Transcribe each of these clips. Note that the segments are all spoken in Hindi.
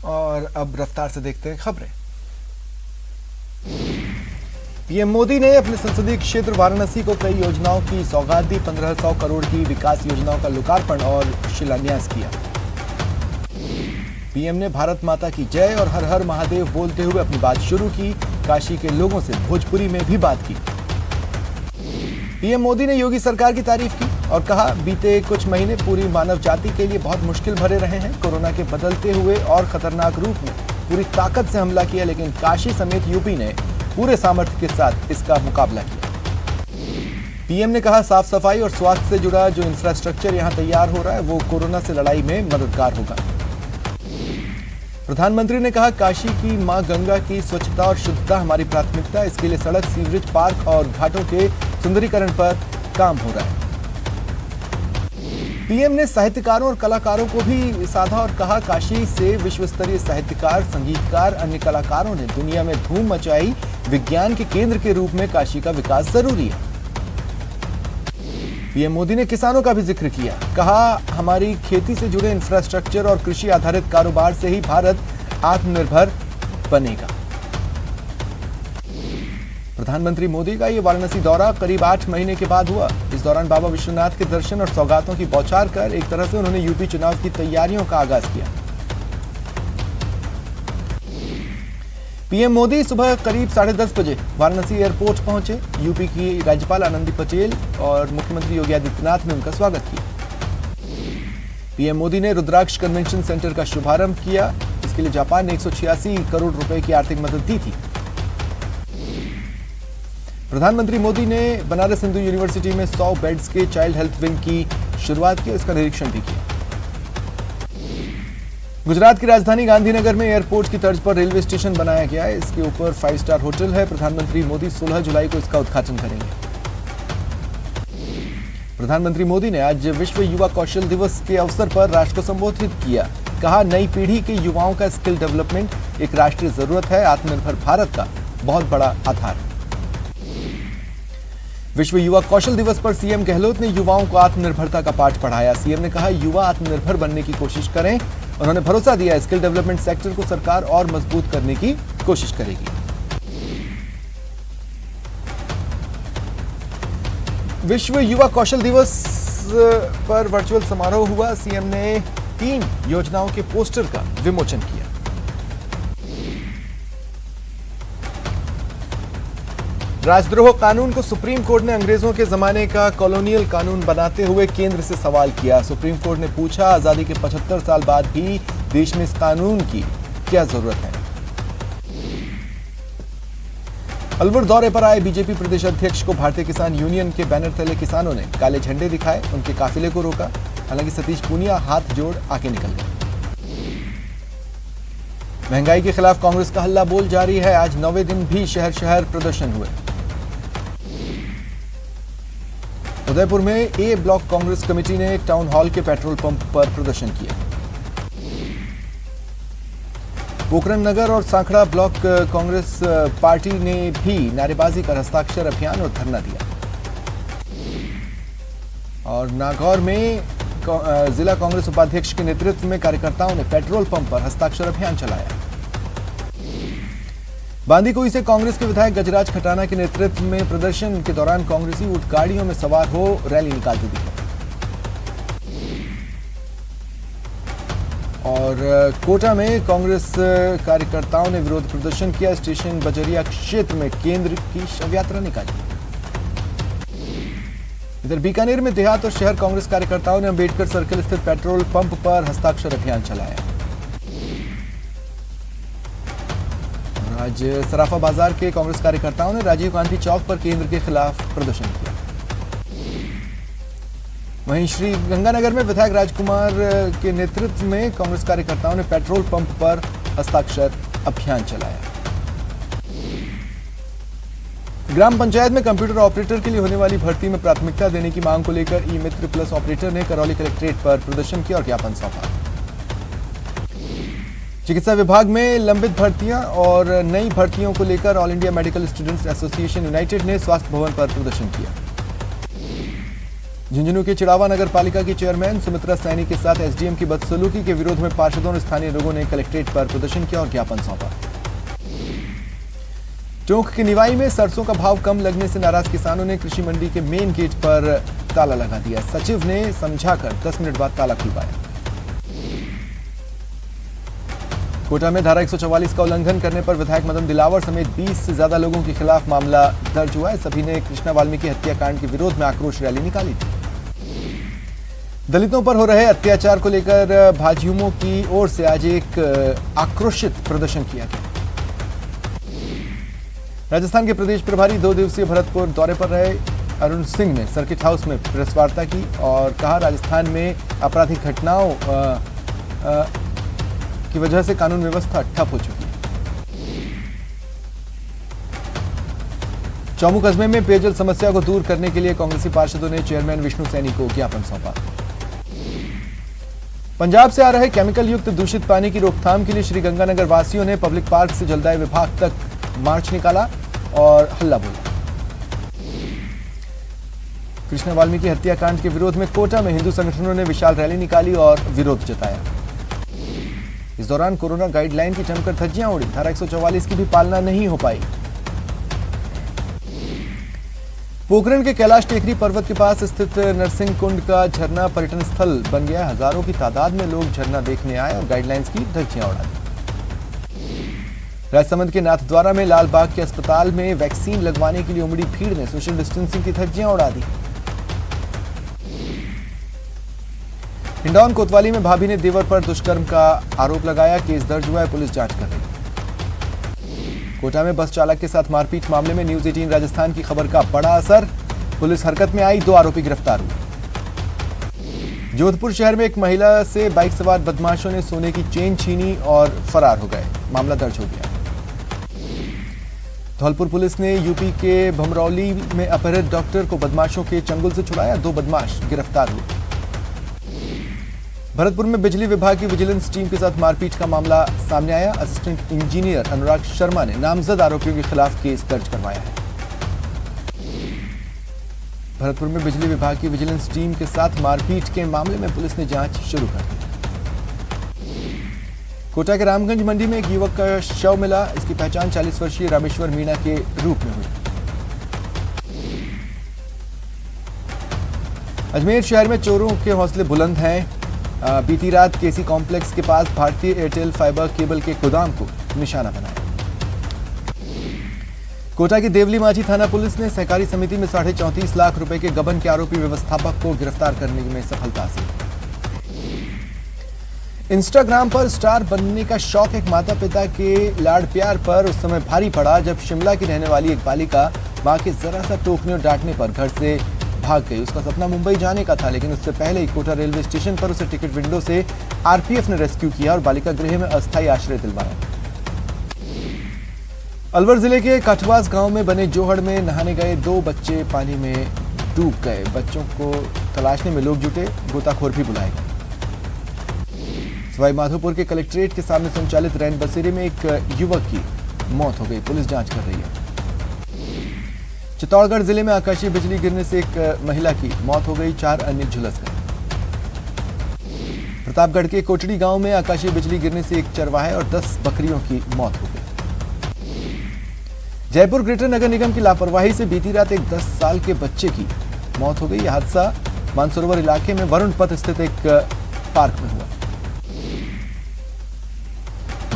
और अब रफ्तार से देखते हैं खबरें। पीएम मोदी ने अपने संसदीय क्षेत्र वाराणसी को कई योजनाओं की सौगात दी। 1500 करोड़ की विकास योजनाओं का लोकार्पण और शिलान्यास किया। पीएम ने भारत माता की जय और हर हर महादेव बोलते हुए अपनी बात शुरू की। काशी के लोगों से भोजपुरी में भी बात की। पीएम मोदी ने योगी सरकार की तारीफ की और कहा, बीते कुछ महीने पूरी मानव जाति के लिए बहुत मुश्किल भरे रहे हैं। कोरोना के बदलते हुए और खतरनाक रूप में पूरी ताकत से हमला किया, लेकिन काशी समेत यूपी ने पूरे सामर्थ्य के साथ इसका मुकाबला किया। पीएम ने कहा, साफ सफाई और स्वास्थ्य से जुड़ा जो इंफ्रास्ट्रक्चर यहां तैयार हो रहा है वो कोरोना से लड़ाई में मददगार होगा। प्रधानमंत्री ने कहा, काशी की मां गंगा की स्वच्छता और शुद्धता हमारी प्राथमिकता है। इसके लिए सड़क, सीवरेज, पार्क और घाटों के सुंदरीकरण पर काम हो रहा है। पीएम ने साहित्यकारों और कलाकारों को भी साधा और कहा, काशी से विश्व स्तरीय साहित्यकार, संगीतकार, अन्य कलाकारों ने दुनिया में धूम मचाई। विज्ञान के केंद्र के रूप में काशी का विकास जरूरी है। पीएम मोदी ने किसानों का भी जिक्र किया। कहा, हमारी खेती से जुड़े इंफ्रास्ट्रक्चर और कृषि आधारित कारोबार से ही भारत आत्मनिर्भर बनेगा। प्रधानमंत्री मोदी का ये वाराणसी दौरा करीब 8 महीने के बाद हुआ। इस दौरान बाबा विश्वनाथ के दर्शन और सौगातों की बौछार कर एक तरह से उन्होंने यूपी चुनाव की तैयारियों का आगाज किया। पीएम मोदी सुबह करीब 10:30 बजे वाराणसी एयरपोर्ट पहुंचे। यूपी की राज्यपाल आनंदी पटेल और मुख्यमंत्री योगी आदित्यनाथ ने उनका स्वागत किया। पीएम मोदी ने रुद्राक्ष कन्वेंशन सेंटर का शुभारंभ किया। इसके लिए जापान ने 186 करोड़ रुपए की आर्थिक मदद दी थी। प्रधानमंत्री मोदी ने बनारस हिंदू यूनिवर्सिटी में 100 बेड्स के चाइल्ड हेल्थ विंग की शुरुआत की, इसका निरीक्षण भी किया। गुजरात की राजधानी गांधीनगर में एयरपोर्ट की तर्ज पर रेलवे स्टेशन बनाया गया है। इसके ऊपर 5 स्टार होटल है। प्रधानमंत्री मोदी 16 जुलाई को इसका उद्घाटन करेंगे। प्रधानमंत्री मोदी ने आज विश्व युवा कौशल दिवस के अवसर पर राष्ट्र को संबोधित किया। कहा, नई पीढ़ी के युवाओं का स्किल डेवलपमेंट एक राष्ट्रीय जरूरत है, आत्मनिर्भर भारत का बहुत बड़ा आधार है। विश्व युवा कौशल दिवस पर सीएम गहलोत ने युवाओं को आत्मनिर्भरता का पाठ पढ़ाया। सीएम ने कहा, युवा आत्मनिर्भर बनने की कोशिश करें। उन्होंने भरोसा दिया, स्किल डेवलपमेंट सेक्टर को सरकार और मजबूत करने की कोशिश करेगी। विश्व युवा कौशल दिवस पर वर्चुअल समारोह हुआ। सीएम ने 3 योजनाओं के पोस्टर का विमोचन किया। राजद्रोह कानून को सुप्रीम कोर्ट ने अंग्रेजों के जमाने का कॉलोनियल कानून बनाते हुए केंद्र से सवाल किया। सुप्रीम कोर्ट ने पूछा, आजादी के 75 साल बाद भी देश में इस कानून की क्या जरूरत है। अलवर दौरे पर आए बीजेपी प्रदेश अध्यक्ष को भारतीय किसान यूनियन के बैनर तले किसानों ने काले झंडे दिखाए, उनके काफिले को रोका। हालांकि सतीश पूनिया हाथ जोड़ आगे निकल गए। महंगाई के खिलाफ कांग्रेस का हल्ला बोल जारी है। आज 9वें दिन भी शहर शहर प्रदर्शन हुए। उदयपुर में ए ब्लॉक कांग्रेस कमेटी ने टाउन हॉल के पेट्रोल पंप पर प्रदर्शन किया। पोखरण नगर और सांखड़ा ब्लॉक कांग्रेस पार्टी ने भी नारेबाजी कर हस्ताक्षर अभियान और धरना दिया। और नागौर में जिला कांग्रेस उपाध्यक्ष के नेतृत्व में कार्यकर्ताओं ने पेट्रोल पंप पर हस्ताक्षर अभियान चलाया। बांदीकुई से कांग्रेस के विधायक गजराज खटाना के नेतृत्व में प्रदर्शन के दौरान कांग्रेसी ऊंट गाड़ियों में सवार हो रैली निकालते दिखे। और कोटा में कांग्रेस कार्यकर्ताओं ने विरोध प्रदर्शन किया। स्टेशन बजरिया क्षेत्र में केंद्र की शव यात्रा निकाली। इधर बीकानेर में देहात और शहर कांग्रेस कार्यकर्ताओं ने अंबेडकर सर्कल स्थित पेट्रोल पंप पर हस्ताक्षर अभियान चलाया। आज सराफा बाजार के कांग्रेस कार्यकर्ताओं ने राजीव गांधी चौक पर केंद्र के खिलाफ प्रदर्शन किया। वहीं श्री गंगानगर में विधायक राजकुमार के नेतृत्व में कांग्रेस कार्यकर्ताओं ने पेट्रोल पंप पर हस्ताक्षर अभियान चलाया। ग्राम पंचायत में कंप्यूटर ऑपरेटर के लिए होने वाली भर्ती में प्राथमिकता देने की मांग को लेकर ई मित्र प्लस ऑपरेटर ने करौली कलेक्ट्रेट पर प्रदर्शन किया और ज्ञापन सौंपा। चिकित्सा विभाग में लंबित भर्तियां और नई भर्तियों को लेकर all India medical students association United ने स्वास्थ्य भवन पर प्रदर्शन किया। झुंझुनू के चिड़ावा नगर पालिका की चेयरमैन सुमित्रा सैनी के साथ एसडीएम की बदसलूकी के विरोध में पार्षदों और स्थानीय लोगों ने कलेक्ट्रेट पर प्रदर्शन किया और ज्ञापन सौंपा। टोंक की निवाई में सरसों का भाव कम लगने से नाराज किसानों ने कृषि मंडी के मेन गेट पर ताला लगा दिया। सचिव ने समझाकर 10 मिनट बाद ताला खुलवाया। कोटा में धारा 144 का उल्लंघन करने पर विधायक मदन दिलावर समेत 20 से ज्यादा लोगों के खिलाफ मामला दर्ज हुआ है। सभी ने कृष्णा वाल्मीकि हत्याकांड के विरोध में आक्रोश रैली निकाली थी। दलितों पर हो रहे अत्याचार को लेकर भाजयुमो की ओर से आज एक आक्रोशित प्रदर्शन किया गया। राजस्थान के प्रदेश प्रभारी 2 दिवसीय भरतपुर दौरे पर रहे अरुण सिंह ने सर्किट हाउस में प्रेस वार्ता की और कहा राजस्थान में आपराधिक घटनाओं की वजह से कानून व्यवस्था ठप हो चुकी है। चौमू कस्बे में पेयजल समस्या को दूर करने के लिए कांग्रेसी पार्षदों ने चेयरमैन विष्णु सैनी को ज्ञापन सौंपा। पंजाब से आ रहे केमिकल युक्त दूषित पानी की रोकथाम के लिए श्रीगंगानगर वासियों ने पब्लिक पार्क से जलदाय विभाग तक मार्च निकाला और हल्ला बोला। कृष्ण वाल्मीकि हत्याकांड के विरोध में कोटा में हिंदू संगठनों ने विशाल रैली निकाली और विरोध जताया। इस दौरान कोरोना गाइडलाइन की जमकर धज्जियां उड़ी। धारा 144 की भी पालना नहीं हो पाई। पोखरण के कैलाश टेकरी पर्वत के पास स्थित नरसिंह कुंड का झरना पर्यटन स्थल बन गया। हजारों की तादाद में लोग झरना देखने आए और गाइडलाइंस की धज्जियां उड़ा दी। राजसमंद के नाथद्वारा में लाल बाग के अस्पताल में वैक्सीन लगवाने के लिए उमड़ी भीड़ ने सोशल डिस्टेंसिंग की धज्जियां उड़ा दी। हिंडौन कोतवाली में भाभी ने देवर पर दुष्कर्म का आरोप लगाया। केस दर्ज हुआ है, पुलिस जांच कर रही है। कोटा में बस चालक के साथ मारपीट मामले में न्यूज 18 राजस्थान की खबर का बड़ा असर। पुलिस हरकत में आई, 2 आरोपी गिरफ्तार हुए। जोधपुर शहर में एक महिला से बाइक सवार बदमाशों ने सोने की चेन छीनी और फरार हो गए। मामला दर्ज हो गया। धौलपुर पुलिस ने यूपी के भमरौली में अपहृत डॉक्टर को बदमाशों के चंगुल से छुड़ाया। 2 बदमाश गिरफ्तार हुए। भरतपुर में बिजली विभाग की विजिलेंस टीम के साथ मारपीट का मामला सामने आया। असिस्टेंट इंजीनियर अनुराग शर्मा ने नामजद आरोपियों के खिलाफ केस दर्ज करवाया है। भरतपुर में बिजली विभाग की विजिलेंस टीम के साथ मारपीट के मामले में पुलिस ने जांच शुरू कर दी। कोटा के रामगंज मंडी में एक युवक का शव मिला। इसकी पहचान 40 वर्षीय रामेश्वर मीणा के रूप में हुई। अजमेर शहर में चोरों के हौसले बुलंद हैं। बीती रात केसी कॉम्प्लेक्स के पास भारतीय एयरटेल फाइबर केबल के गोदाम को निशाना बनाया। कोटा की देवली माझी थाना पुलिस ने सहकारी समिति में 34.5 लाख रुपए के गबन के आरोपी व्यवस्थापक को गिरफ्तार करने में सफलता हासिल की। इंस्टाग्राम पर स्टार बनने का शौक एक माता पिता के लाड़ प्यार पर उस समय भारी पड़ा जब शिमला की रहने वाली एक बालिका मां के जरा सा टोकने और डांटने पर घर से भाग गई। उसका सपना मुंबई जाने का था, लेकिन उससे पहले ही कोटा रेलवे स्टेशन पर उसे टिकट विंडो से आरपीएफ ने रेस्क्यू किया और बालिका गृह में अस्थायी आश्रय दिलवाया। अलवर जिले के काठवास गांव में बने जोहड़ में नहाने गए 2 बच्चे पानी में डूब गए। बच्चों को तलाशने में लोग जुटे, गोताखोर भी बुलाए गए। सवाई माधोपुर के कलेक्ट्रेट के सामने संचालित रैन बसेरे में एक युवक की मौत हो गई। पुलिस जांच कर रही है। चित्तौड़गढ़ जिले में आकाशीय बिजली गिरने से एक महिला की मौत हो गई, 4 अन्य झुलस गए। प्रतापगढ़ के कोटड़ी गांव में आकाशीय बिजली गिरने से एक चरवाहे और 10 बकरियों की मौत हो गई। जयपुर ग्रेटर नगर निगम की लापरवाही से बीती रात एक 10 साल के बच्चे की मौत हो गई। यह हादसा मानसरोवर इलाके में वरुण पथ स्थित एक पार्क में हुआ।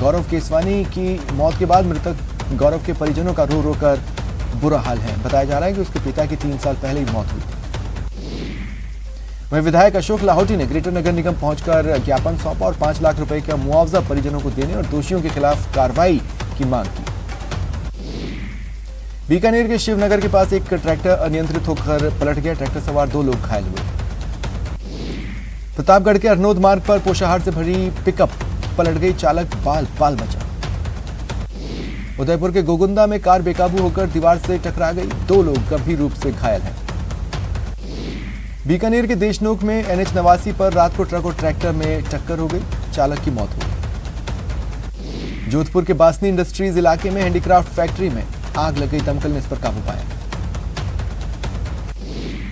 गौरव केसवानी की मौत के बाद मृतक गौरव के परिजनों का रो रो कर बुरा हाल है। बताया जा रहा है कि उसके पिता की 3 साल पहले ही मौत हुई थी। वहीं विधायक अशोक लाहौटी ने ग्रेटर नगर निगम पहुंचकर ज्ञापन सौंपा और 5 लाख रुपए का मुआवजा परिजनों को देने और दोषियों के खिलाफ कार्रवाई की मांग की। बीकानेर के शिवनगर के पास एक ट्रैक्टर अनियंत्रित होकर पलट गया। ट्रैक्टर सवार 2 लोग घायल हुए। प्रतापगढ़ के अरनोद मार्ग पर पोशाहार से भरी पिकअप पलट गई, चालक बाल बचा। उदयपुर के गोगुंदा में कार बेकाबू होकर दीवार से टकरा गई, 2 लोग गंभीर रूप से घायल हैं। बीकानेर के देशनोक में NH 89 पर रात को ट्रक और ट्रैक्टर में टक्कर हो गई, चालक की मौत हो गई। जोधपुर के बासनी इंडस्ट्रीज इलाके में हैंडीक्राफ्ट फैक्ट्री में आग लग गई, दमकल ने इस पर काबू पाया।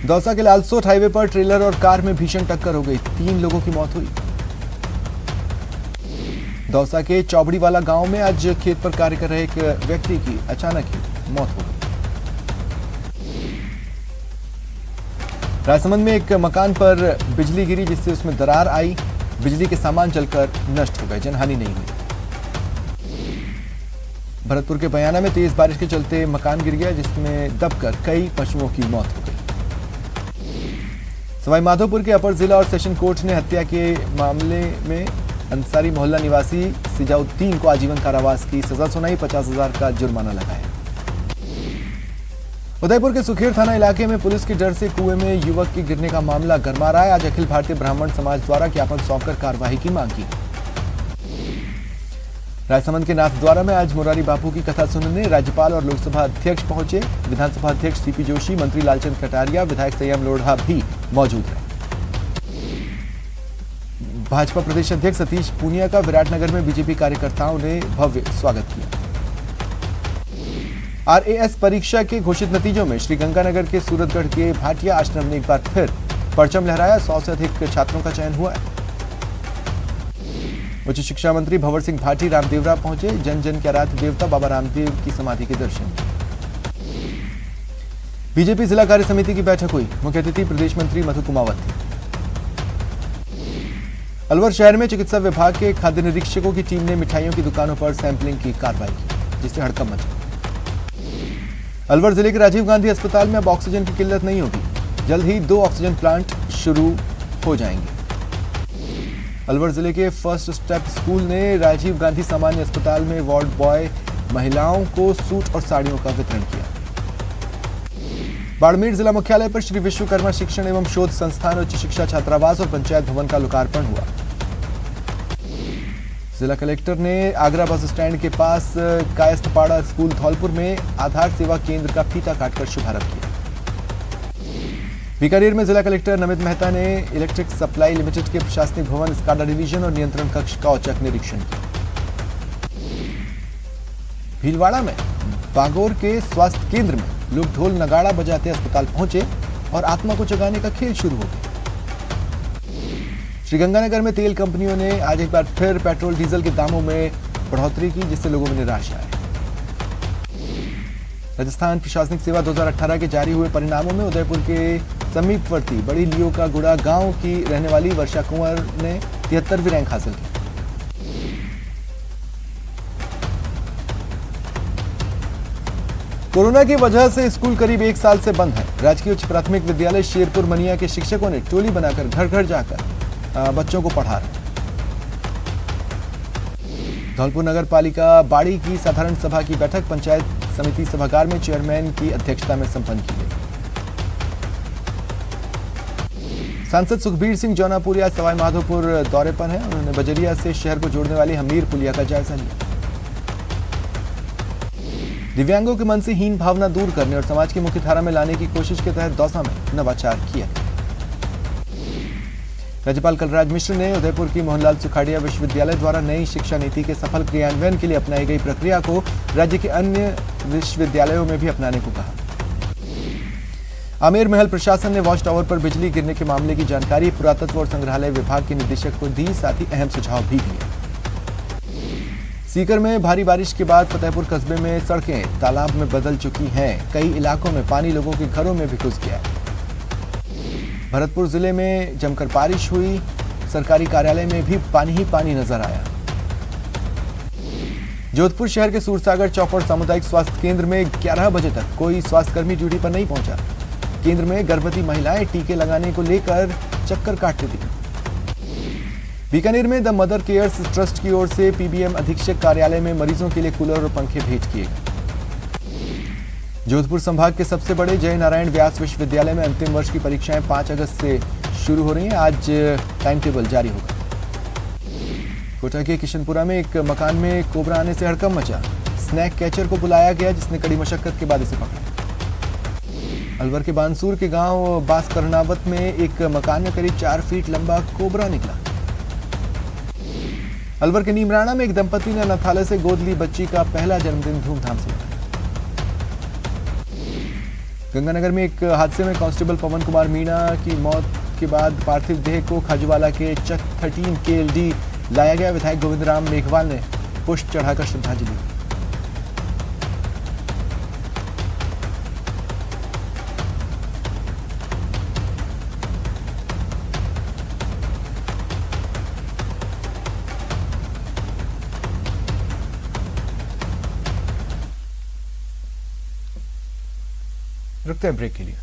दौसा के लालसोट हाईवे पर ट्रेलर और कार में भीषण टक्कर हो गई, 3 लोगों की मौत हुई। दौसा के चौबड़ीवाला गांव में आज खेत पर कार्य कर रहे एक व्यक्ति की अचानक ही मौत हो गई। राजसमंद में एक मकान पर बिजली गिरी जिससे उसमें दरार आई, बिजली के सामान जलकर नष्ट हो गए, जनहानि नहीं हुई। भरतपुर के बयाना में तेज बारिश के चलते मकान गिर गया जिसमें दबकर कई पशुओं की मौत हो गई। सवाई माधोपुर के अपर जिला और सेशन कोर्ट ने हत्या के मामले में अंसारी मोहल्ला निवासी सिजाउद्दीन को आजीवन कारावास की सजा सुनाई, 50,000 का जुर्माना लगाया। उदयपुर के सुखेर थाना इलाके में पुलिस के डर से कुएं में युवक के गिरने का मामला गरमा रहा है। आज अखिल भारतीय ब्राह्मण समाज द्वारा ज्ञापन सौंपकर कार्रवाई की मांग की। राजसमंद के नाथद्वारा में आज मुरारी बापू की कथा सुनने राज्यपाल और लोकसभा अध्यक्ष पहुंचे। विधानसभा अध्यक्ष सीपी जोशी, मंत्री लालचंद कटारिया, विधायक संयम लोढ़ा भी मौजूद रहे। भाजपा प्रदेश अध्यक्ष सतीश पूनिया का विराटनगर में बीजेपी कार्यकर्ताओं ने भव्य स्वागत किया। आरएएस परीक्षा के घोषित नतीजों में श्रीगंगानगर के सूरतगढ़ के भाटिया आश्रम ने एक बार फिर परचम लहराया, 100 से अधिक छात्रों का चयन हुआ है। उच्च शिक्षा मंत्री भंवर सिंह भाटी रामदेवरा पहुंचे, जन जन के आराध्य देवता बाबा रामदेव की समाधि के दर्शन किए। बीजेपी जिला कार्य समिति की बैठक हुई, मुख्य अतिथि प्रदेश मंत्री मधु कुमावत थे। अलवर शहर में चिकित्सा विभाग के खाद्य निरीक्षकों की टीम ने मिठाइयों की दुकानों पर सैंपलिंग की कार्रवाई की, जिससे हड़कंप मचा। अलवर जिले के राजीव गांधी अस्पताल में अब ऑक्सीजन की किल्लत नहीं होगी, जल्द ही 2 ऑक्सीजन प्लांट शुरू हो जाएंगे। अलवर जिले के फर्स्ट स्टेप स्कूल ने राजीव गांधी सामान्य अस्पताल में वार्ड बॉय महिलाओं को सूट और साड़ियों का वितरण किया। बाड़मेर जिला मुख्यालय पर श्री विश्वकर्मा शिक्षण एवं शोध संस्थान, उच्च शिक्षा छात्रावास और पंचायत भवन का लोकार्पण हुआ। जिला कलेक्टर ने आगरा बस स्टैंड के पास कायस्थपाड़ा स्कूल धौलपुर में आधार सेवा केंद्र का फीता काटकर शुभारंभ किया। बीकानेर में जिला कलेक्टर नमित मेहता ने इलेक्ट्रिक सप्लाई लिमिटेड के प्रशासनिक भवन, स्काडा डिवीजन और नियंत्रण कक्ष का औचक निरीक्षण किया। भीलवाड़ा में बागोर के स्वास्थ्य केंद्र में लोग ढोल नगाड़ा बजाते अस्पताल पहुंचे और आत्मा को जगाने का खेल शुरू हो गया। श्रीगंगानगर में तेल कंपनियों ने आज एक बार फिर पेट्रोल डीजल के दामों में बढ़ोतरी की, जिससे लोगों में निराशा है। राजस्थान प्रशासनिक सेवा 2018 के जारी हुए परिणामों में उदयपुर के समीपवर्ती बड़ी लियो का गुड़ा गांव की रहने वाली वर्षा कुंवर ने 73वीं रैंक हासिल की। कोरोना की वजह से स्कूल करीब 1 साल से बंद है। राजकीय उच्च प्राथमिक विद्यालय शेरपुर मनिया के शिक्षकों ने टोली बनाकर घर घर जाकर बच्चों को पढ़ा रहे। धौलपुर नगर पालिका बाड़ी की साधारण सभा की बैठक पंचायत समिति सभागार में चेयरमैन की अध्यक्षता में संपन्न की गई। सांसद सुखबीर सिंह जौनापुरी आज सवाई माधोपुर दौरे पर हैं। उन्होंने बजरिया से शहर को जोड़ने वाली हमीर पुलिया का जायजा लिया। दिव्यांगों के मन से हीन भावना दूर करने और समाज की मुख्य धारा में लाने की कोशिश के तहत दौसा में नवाचार किया। राज्यपाल कलराज मिश्र ने उदयपुर की मोहनलाल सुखाड़िया विश्वविद्यालय द्वारा नई शिक्षा नीति के सफल क्रियान्वयन के लिए अपनाई गई प्रक्रिया को राज्य के अन्य विश्वविद्यालयों में भी अपनाने को कहा। आमेर महल प्रशासन ने वॉच टावर पर बिजली गिरने के मामले की जानकारी पुरातत्व और संग्रहालय विभाग के निदेशक को दी, साथ ही अहम सुझाव भी दिए। सीकर में भारी बारिश के बाद फतेहपुर कस्बे में सड़कें तालाब में बदल चुकी हैं। कई इलाकों में पानी लोगों के घरों में भी घुस गया है। भरतपुर जिले में जमकर बारिश हुई, सरकारी कार्यालय में भी पानी ही पानी नजर आया। जोधपुर शहर के सूरसागर चौक और सामुदायिक स्वास्थ्य केंद्र में 11 बजे तक कोई स्वास्थ्यकर्मी ड्यूटी पर नहीं पहुंचा। केंद्र में गर्भवती महिलाएं टीके लगाने को लेकर चक्कर काटती थी। बीकानेर में द मदर केयर्स ट्रस्ट की ओर से पीबीएम अधीक्षक कार्यालय में मरीजों के लिए कूलर और पंखे भेंट किए गए। जोधपुर संभाग के सबसे बड़े जय नारायण व्यास विश्वविद्यालय में अंतिम वर्ष की परीक्षाएं 5 अगस्त से शुरू हो रही हैं। आज टाइम टेबल जारी होगा। कोटा के किशनपुरा में एक मकान में कोबरा आने से हड़कंप मचा। स्नैक कैचर को बुलाया गया, जिसने कड़ी मशक्कत के बाद इसे पकड़ा। अलवर के बानसूर के गांव बासकरनावत में एक मकान में करीब 4 फीट लंबा कोबरा निकला। अलवर के नीमराणा में एक दंपति ने अनाथालय से गोद ली बच्ची का पहला जन्मदिन धूमधाम से मनाया। गंगानगर में एक हादसे में कांस्टेबल पवन कुमार मीणा की मौत के बाद पार्थिव देह को खाजूवाला के चक 13 KLD लाया गया। विधायक गोविंद राम मेघवाल ने पुष्प चढ़ाकर श्रद्धांजलि दी। रुकते हैं ब्रेक के लिए।